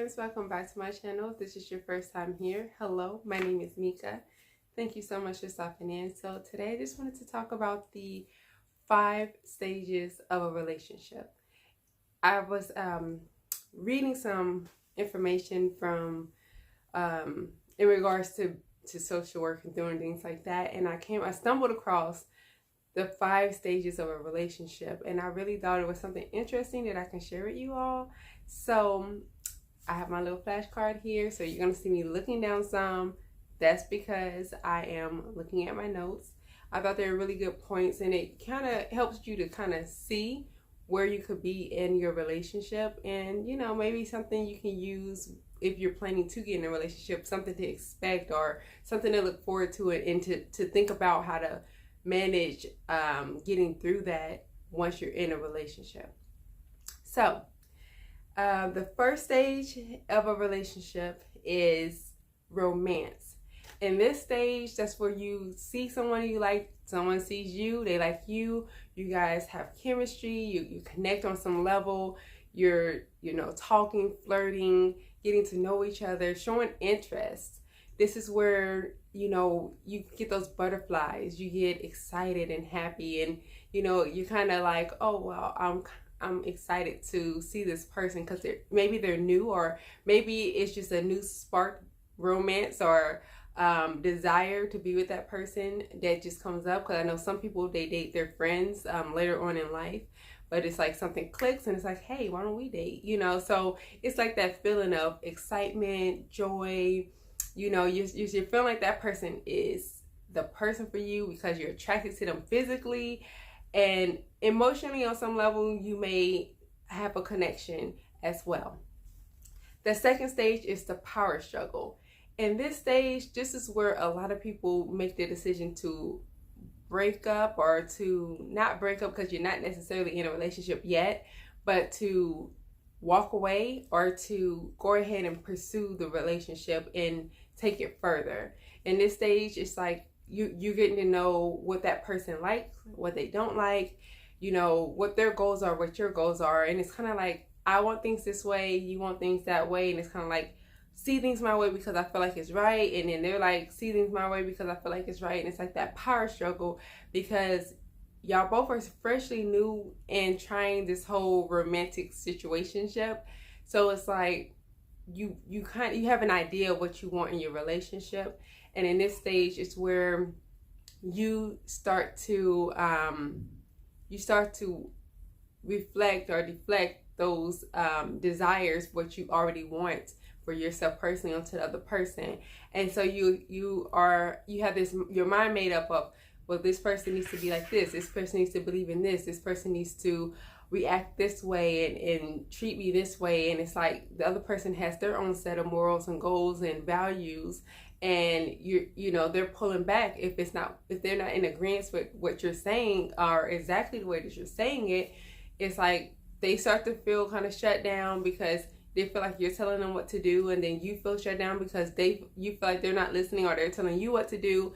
friends, welcome back to my channel. If this is your first time here, hello, my name is Mika. Thank you so much for stopping in. So today I just wanted to talk about the 5 stages of a relationship. I was reading some information from in regards to social work and doing things like that, and I stumbled across the 5 stages of a relationship, and I really thought it was something interesting that I can share with you all. So I have my little flashcard here, so you're going to see me looking down some. That's because I am looking at my notes. I thought they were really good points, and it kind of helps you to kind of see where you could be in your relationship, and you know, maybe something you can use if you're planning to get in a relationship, something to expect or something to look forward to, it and to think about how to manage getting through that once you're in a relationship. So the first stage of a relationship is romance. In this stage, that's where you see someone you like, someone sees you, they like you, you guys have chemistry, you connect on some level, you're talking, flirting, getting to know each other, showing interest. This is where you get those butterflies, you get excited and happy, and you're kind of like, oh well, I'm excited to see this person because maybe they're new, or maybe it's just a new spark romance or desire to be with that person that just comes up. Because I know some people, they date their friends later on in life, but it's like something clicks and it's like, hey, why don't we date? So it's like that feeling of excitement, joy. You're feeling like that person is the person for you because you're attracted to them physically, and emotionally on some level you may have a connection as well. The second stage is the power struggle. In this stage, this is where a lot of people make the decision to break up, or to not break up because you're not necessarily in a relationship yet, but to walk away or to go ahead and pursue the relationship and take it further. In this stage, it's like you're getting to know what that person likes, what they don't like, what their goals are, what your goals are. And it's kind of like, I want things this way, you want things that way. And it's kind of like, see things my way because I feel like it's right. And then they're like, see things my way because I feel like it's right. And it's like that power struggle because y'all both are freshly new and trying this whole romantic situationship. So it's like you have an idea of what you want in your relationship, and in this stage it's where you start to reflect or deflect those desires, what you already want for yourself personally, onto the other person. And so you have your mind made up of, well, this person needs to be like this person needs to believe in this person needs to react this way and treat me this way. And it's like the other person has their own set of morals and goals and values, and they're pulling back if they're not in agreement with what you're saying or exactly the way that you're saying it. It's like they start to feel kind of shut down because they feel like you're telling them what to do, and then you feel shut down because you feel like they're not listening or they're telling you what to do.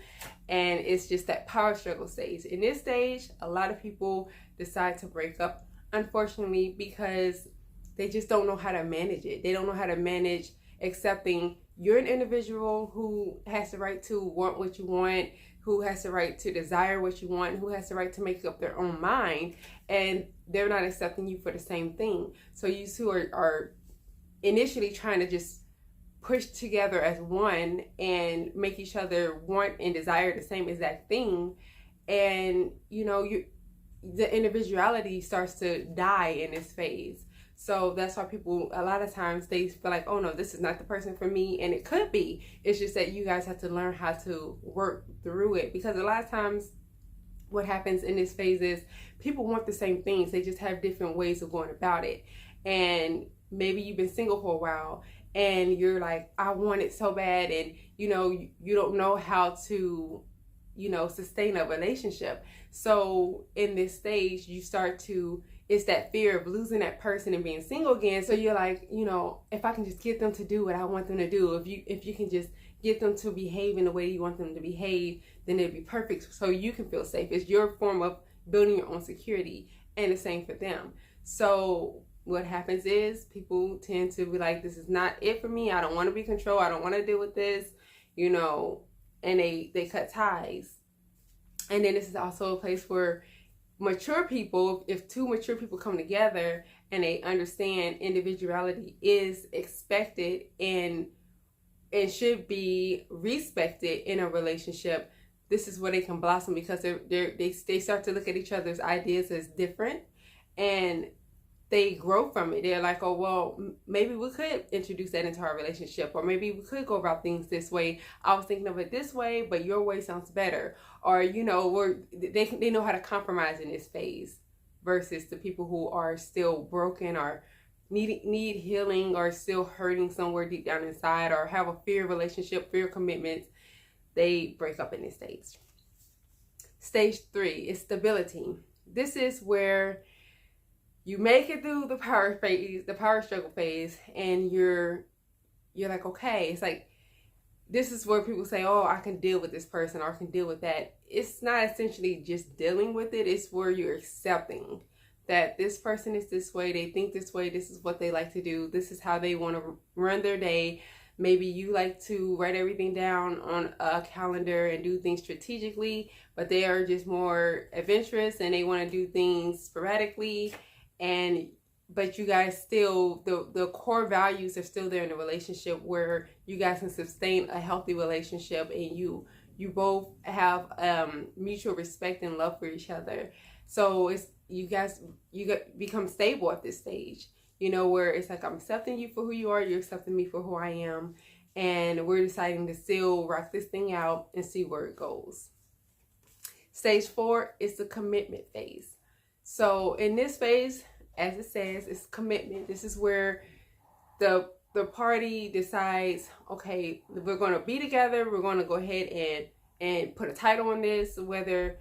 And it's just that power struggle stage. In this stage, a lot of people decide to break up, unfortunately, because they just don't know how to manage it. They don't know how to manage accepting you're an individual who has the right to want what you want, who has the right to desire what you want, who has the right to make up their own mind, and they're not accepting you for the same thing. So you two are initially trying to just push together as one and make each other want and desire the same exact thing. And the individuality starts to die in this phase. So that's why people, a lot of times, they feel like, oh no, this is not the person for me. And it could be. It's just that you guys have to learn how to work through it, because a lot of times what happens in this phase is people want the same things, they just have different ways of going about it. And maybe you've been single for a while and you're like, I want it so bad, and you don't know how to sustain a relationship. So in this stage, it's that fear of losing that person and being single again. So you're like, if I can just get them to do what I want them to do, if you can just get them to behave in the way you want them to behave, then it'd be perfect, so you can feel safe. It's your form of building your own security, and the same for them. So what happens is people tend to be like, this is not it for me. I don't want to be controlled. I don't want to deal with this, you know, and they cut ties. And then this is also a place where mature people, if two mature people come together and they understand individuality is expected and should be respected in a relationship, this is where they can blossom, because they start to look at each other's ideas as different, and they grow from it. They're like, oh, well, maybe we could introduce that into our relationship, or maybe we could go about things this way. I was thinking of it this way, but your way sounds better. Or, you know, they know how to compromise in this phase, versus the people who are still broken or need healing, or still hurting somewhere deep down inside, or have a fear relationship, fear commitments. They break up in this stage. Stage 3 is stability. This is where you make it through the power phase, the power struggle phase, and you're like, okay, it's like, this is where people say, oh, I can deal with this person, or I can deal with that. It's not essentially just dealing with it. It's where you're accepting that this person is this way, they think this way, this is what they like to do, this is how they want to run their day. Maybe you like to write everything down on a calendar and do things strategically, but they are just more adventurous and they want to do things sporadically. But you guys still, the core values are still there in the relationship, where you guys can sustain a healthy relationship, and you both have mutual respect and love for each other. So you become stable at this stage, you know, where it's like, I'm accepting you for who you are, you're accepting me for who I am, and we're deciding to still rock this thing out and see where it goes. Stage 4 is the commitment phase. So in this phase, as it says, it's commitment. This is where the party decides, okay, we're going to be together. We're going to go ahead and put a title on this, whether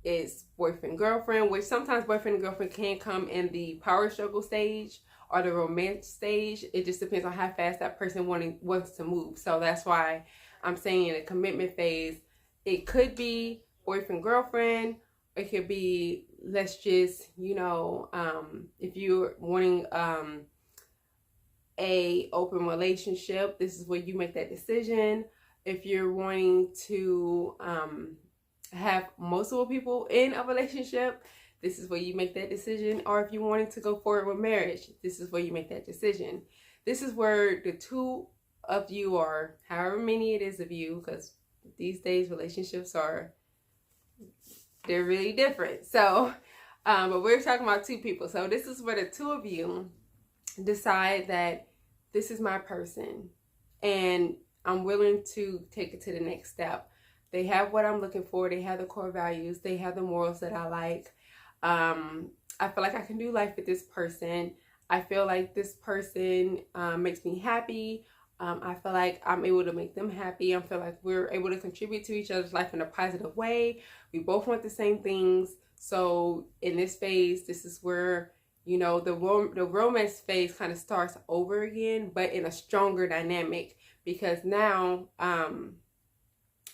it's boyfriend, girlfriend, which sometimes boyfriend and girlfriend can come in the power struggle stage or the romance stage. It just depends on how fast that person wants to move. So that's why I'm saying in a commitment phase, it could be boyfriend, girlfriend. It could be, let's just, you know, if you're wanting a open relationship, this is where you make that decision. If you're wanting to have multiple people in a relationship, this is where you make that decision. Or if you're wanting to go forward with marriage, this is where you make that decision. This is where the two of you, or however many it is of you, because these days relationships they're really different. So, but we're talking about two people. So this is where the two of you decide that this is my person and I'm willing to take it to the next step. They have what I'm looking for. They have the core values. They have the morals that I like. I feel like I can do life with this person. I feel like this person makes me happy. I feel like I'm able to make them happy. I feel like we're able to contribute to each other's life in a positive way. We both want the same things. So in this phase, this is where, you know, the romance phase kind of starts over again, but in a stronger dynamic, because now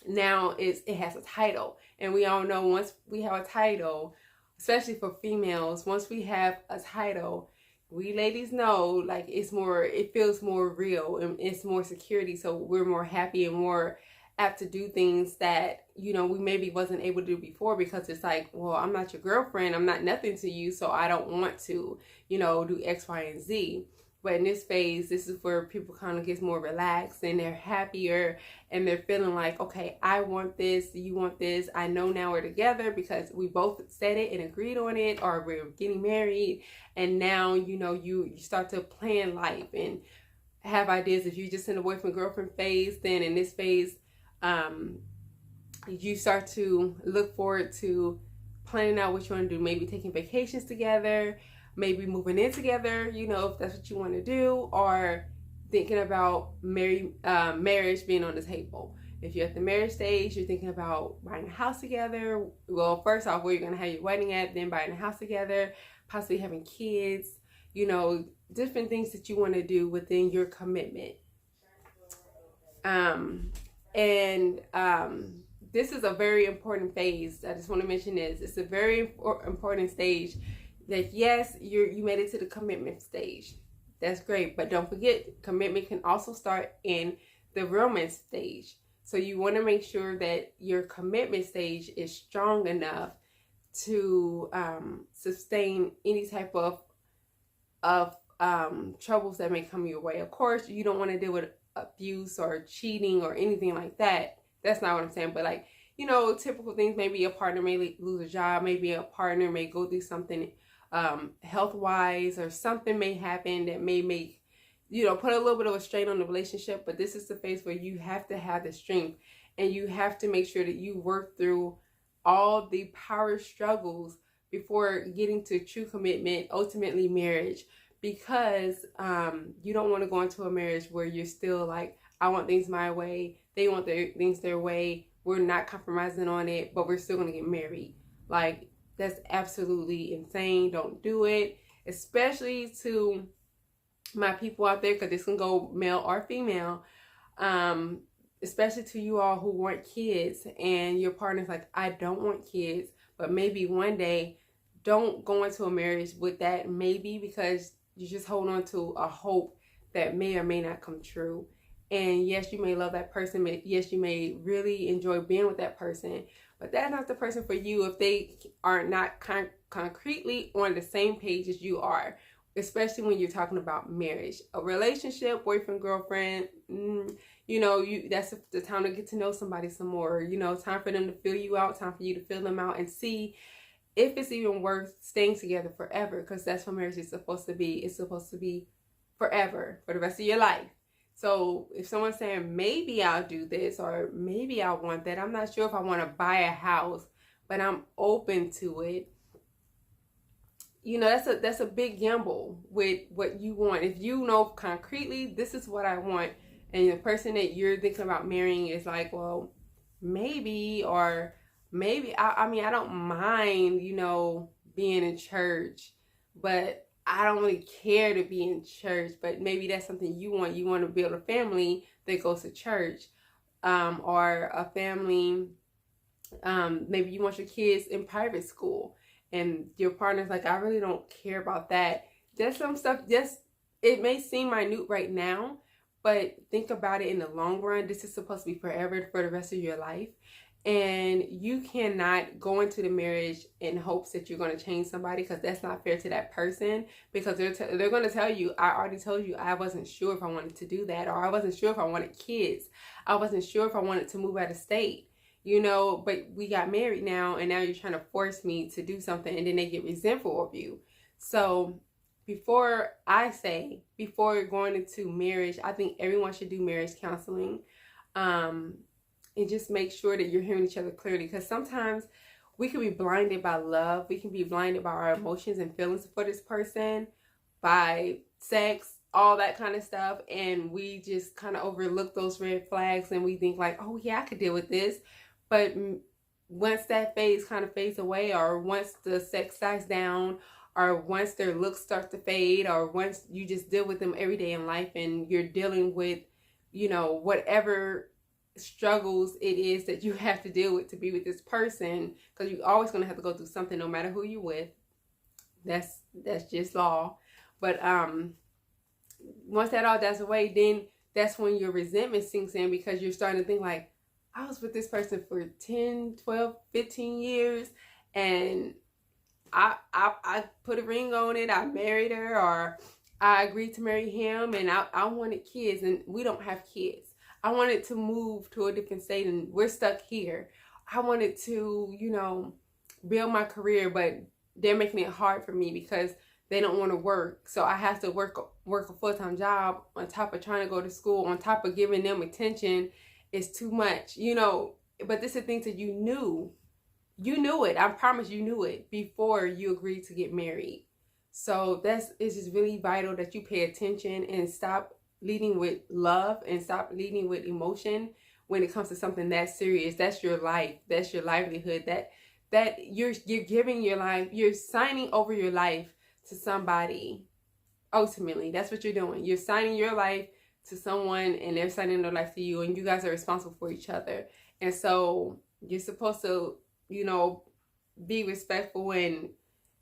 it has a title. And we all know, once we have a title, especially for females, once we have a title, we ladies know, like, it feels more real and it's more security. So we're more happy and more apt to do things that, you know, we maybe wasn't able to do before, because it's like, well, I'm not your girlfriend. I'm not nothing to you. So I don't want to, you know, do X, Y, and Z. But in this phase, this is where people kind of get more relaxed and they're happier and they're feeling like, okay, I want this, you want this. I know now we're together because we both said it and agreed on it, or we're getting married. And now, you know, you start to plan life and have ideas. If you're just in the boyfriend girlfriend phase, then in this phase, you start to look forward to planning out what you want to do. Maybe taking vacations together, maybe moving in together, you know, if that's what you want to do, or thinking about marriage being on the table. If you're at the marriage stage, you're thinking about buying a house together. Well, first off, where you're going to have your wedding at, then buying a house together, possibly having kids, you know, different things that you want to do within your commitment. This is a very important phase. I just want to mention this. It's a very important stage. Like, yes, you made it to the commitment stage. That's great. But don't forget, commitment can also start in the romance stage. So you want to make sure that your commitment stage is strong enough to sustain any type of troubles that may come your way. Of course, you don't want to deal with abuse or cheating or anything like that. That's not what I'm saying. But like, you know, typical things. Maybe a partner may lose a job. Maybe a partner may go through something health-wise, or something may happen that may make, you know, put a little bit of a strain on the relationship. But this is the phase where you have to have the strength, and you have to make sure that you work through all the power struggles before getting to true commitment, ultimately marriage. Because you don't want to go into a marriage where you're still like, I want things my way, they want their things their way, we're not compromising on it, but we're still going to get married. Like, that's absolutely insane. Don't do it. Especially to my people out there, because this can go male or female. Especially to you all who want kids, and your partner's like, I don't want kids, but maybe one day. Don't go into a marriage with that maybe, because you just hold on to a hope that may or may not come true. And yes, you may love that person. Yes, you may really enjoy being with that person, but that's not the person for you if they are not concretely on the same page as you are, especially when you're talking about marriage. A relationship, boyfriend, girlfriend, you know, that's the time to get to know somebody some more. You know, time for them to fill you out, time for you to fill them out, and see if it's even worth staying together forever, because that's what marriage is supposed to be. It's supposed to be forever, for the rest of your life. So if someone's saying, maybe I'll do this, or maybe I want that, I'm not sure if I want to buy a house, but I'm open to it. You know, that's a big gamble with what you want. If you know concretely, this is what I want, and the person that you're thinking about marrying is like, well, maybe, or maybe, I mean, I don't mind, you know, being in church, but I don't really care to be in church. But maybe that's something you want. You want to build a family that goes to church, or a family, maybe you want your kids in private school, and your partner's like, I really don't care about that. There's some stuff, just, it may seem minute right now, but think about it in the long run. This is supposed to be forever, for the rest of your life. And you cannot go into the marriage in hopes that you're going to change somebody, because that's not fair to that person. Because they're going to tell you, I already told you I wasn't sure if I wanted to do that, or I wasn't sure if I wanted kids. I wasn't sure if I wanted to move out of state, you know, but we got married now, and now you're trying to force me to do something, and then they get resentful of you. So before going into marriage, I think everyone should do marriage counseling. And just make sure that you're hearing each other clearly, because sometimes we can be blinded by love. We can be blinded by our emotions and feelings for this person, by sex, all that kind of stuff. And we just kind of overlook those red flags, and we think like, oh yeah, I could deal with this. But once that phase kind of fades away, or once the sex dies down, or once their looks start to fade, or once you just deal with them every day in life, and you're dealing with, you know, whatever struggles it is that you have to deal with to be with this person, because you're always going to have to go through something no matter who you're with. That's just law. But once that all dies away, then that's when your resentment sinks in, because you're starting to think like, I was with this person for 10, 12, 15 years, and I put a ring on it, I married her, or I agreed to marry him, and I wanted kids, and we don't have kids. I wanted to move to a different state, and we're stuck here. I wanted to, you know, build my career, but they're making it hard for me because they don't want to work. So I have to work a full-time job on top of trying to go to school, on top of giving them attention. It's too much, you know. But this is things that you knew. You knew it. I promise you knew it before you agreed to get married. So it's just really vital that you pay attention and stop leading with love and stop leading with emotion when it comes to something that serious. That's your life. That's your livelihood. That you're giving your life. You're signing over your life to somebody. Ultimately, that's what you're doing. You're signing your life to someone, and they're signing their life to you, and you guys are responsible for each other. And so you're supposed to, you know, be respectful and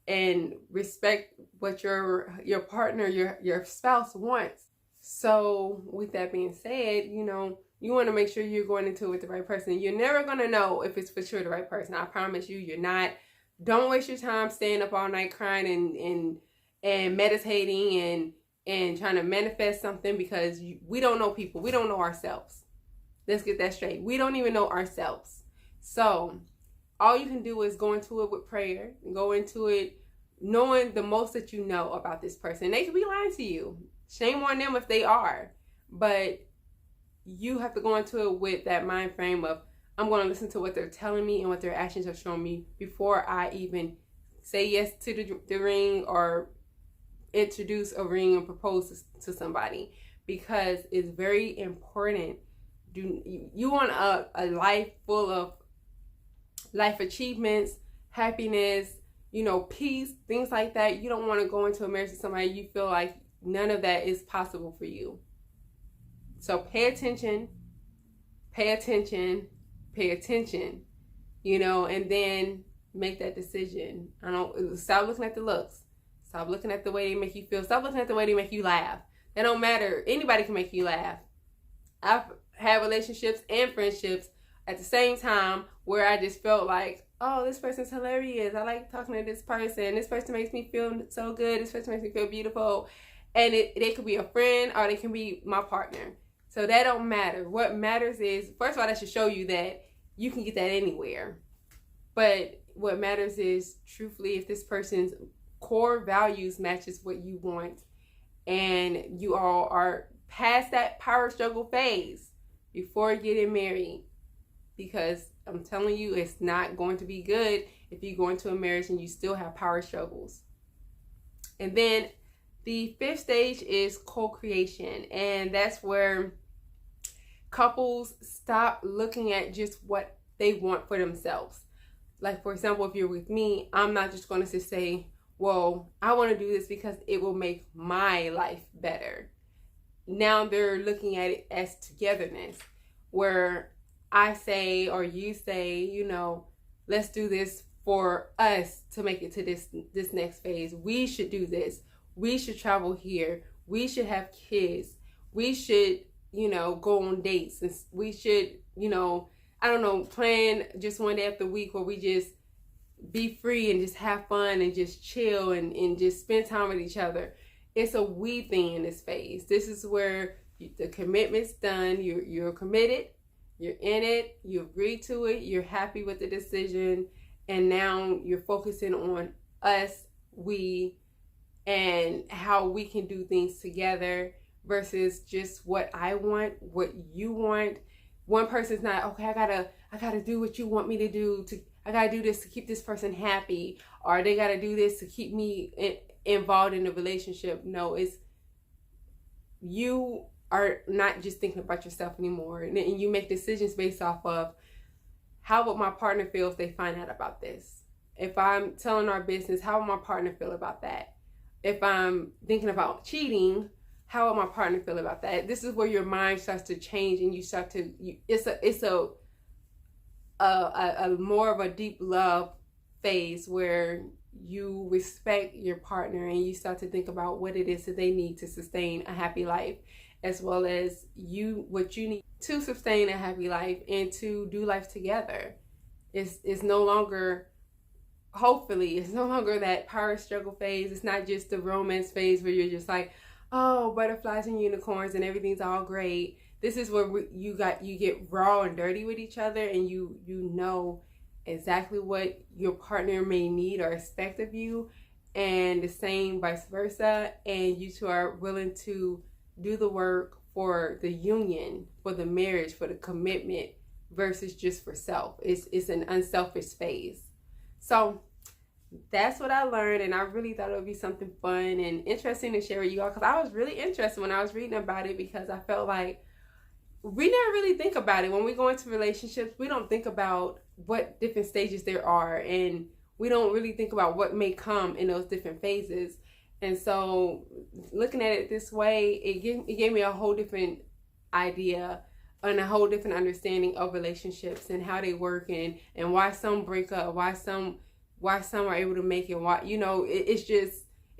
and respect what your partner, your spouse wants. So with that being said, you know, you want to make sure you're going into it with the right person. You're never going to know if it's for sure the right person. I promise you, you're not. Don't waste your time staying up all night crying and meditating and trying to manifest something, because we don't know people. We don't know ourselves. Let's get that straight. We don't even know ourselves. So all you can do is go into it with prayer and go into it knowing the most that you know about this person. They could be lying to you. Shame on them if they are. But you have to go into it with that mind frame of, I'm going to listen to what they're telling me and what their actions are showing me before I even say yes to the ring or introduce a ring and propose to somebody, because it's very important. You want a life full of life achievements, happiness, you know, peace, things like that. You don't want to go into a marriage with somebody you feel like none of that is possible for you. So pay attention, you know, and then make that decision. Stop looking at the looks. Stop looking at the way they make you feel. Stop looking at the way they make you laugh. That don't matter. Anybody can make you laugh. I've had relationships and friendships at the same time where I just felt like, oh, this person's hilarious. I like talking to this person. This person makes me feel so good. This person makes me feel beautiful. And they could be a friend or they can be my partner. So that don't matter. What matters is, first of all, that should show you that you can get that anywhere. But what matters is, truthfully, if this person's core values matches what you want and you all are past that power struggle phase before getting married. Because I'm telling you, it's not going to be good if you go into a marriage and you still have power struggles. And then the fifth stage is co-creation. And that's where couples stop looking at just what they want for themselves. Like, for example, if you're with me, I'm not just going to say, well, I want to do this because it will make my life better. Now they're looking at it as togetherness, where I say or you say, you know, let's do this for us to make it to this next phase. We should do this. We should travel here. We should have kids. We should, you know, go on dates. And we should, you know, I don't know, plan just one day of the week where we just be free and just have fun and just chill and just spend time with each other. It's a we thing in this phase. This is where the commitment's done. You're committed. You're in it. You agree to it. You're happy with the decision. And now you're focusing on us, we, and how we can do things together versus just what I want, what you want. One person's not, okay, I gotta do what you want me to do. I gotta do this to keep this person happy, or they gotta do this to keep me involved in the relationship. No, it's you are not just thinking about yourself anymore, and you make decisions based off of, how would my partner feel if they find out about this? If I'm telling our business, how would my partner feel about that? If I'm thinking about cheating, how would my partner feel about that? This is where your mind starts to change, and you start to. It's a more of a deep love phase where you respect your partner and you start to think about what it is that they need to sustain a happy life, as well as what you need to sustain a happy life and to do life together. It's no longer, hopefully, it's no longer that power struggle phase. It's not just the romance phase where you're just like, oh, butterflies and unicorns and everything's all great. This is where you get raw and dirty with each other, and you know exactly what your partner may need or expect of you, and the same vice versa. And you two are willing to do the work for the union, for the marriage, for the commitment, versus just for self. It's an unselfish phase. So that's what I learned, and I really thought it would be something fun and interesting to share with you all, because I was really interested when I was reading about it, because I felt like we never really think about it. When we go into relationships, we don't think about what different stages there are, and we don't really think about what may come in those different phases. And so looking at it this way, it gave me a whole different idea and a whole different understanding of relationships and how they work, and why some break up, why why some are able to make it, why, you know, it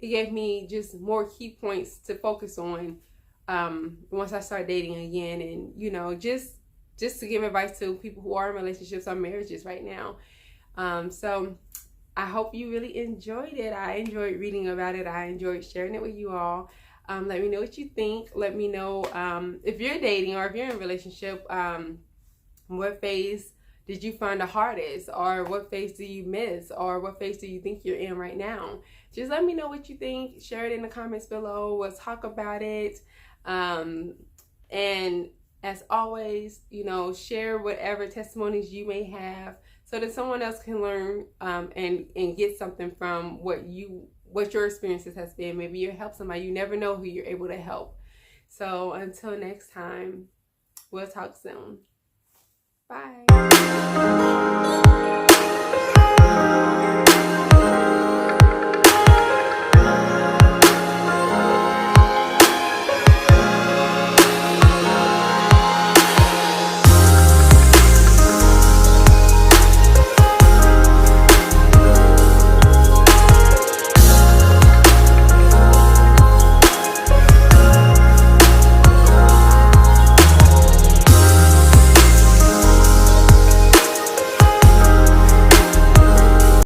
gave me just more key points to focus on once I start dating again, and you know, just to give advice to people who are in relationships or marriages right now. So I hope you really enjoyed it. I enjoyed reading about it. I enjoyed sharing it with you all. Let me know what you think. Let me know if you're dating or if you're in a relationship, what phase did you find the hardest, or what phase do you miss, or what phase do you think you're in right now? Just let me know what you think. Share it in the comments below. We'll talk about it. And as always, you know, share whatever testimonies you may have so that someone else can learn and get something from what your experiences has been. Maybe you help somebody. You never know who you're able to help. So until next time, we'll talk soon. Bye.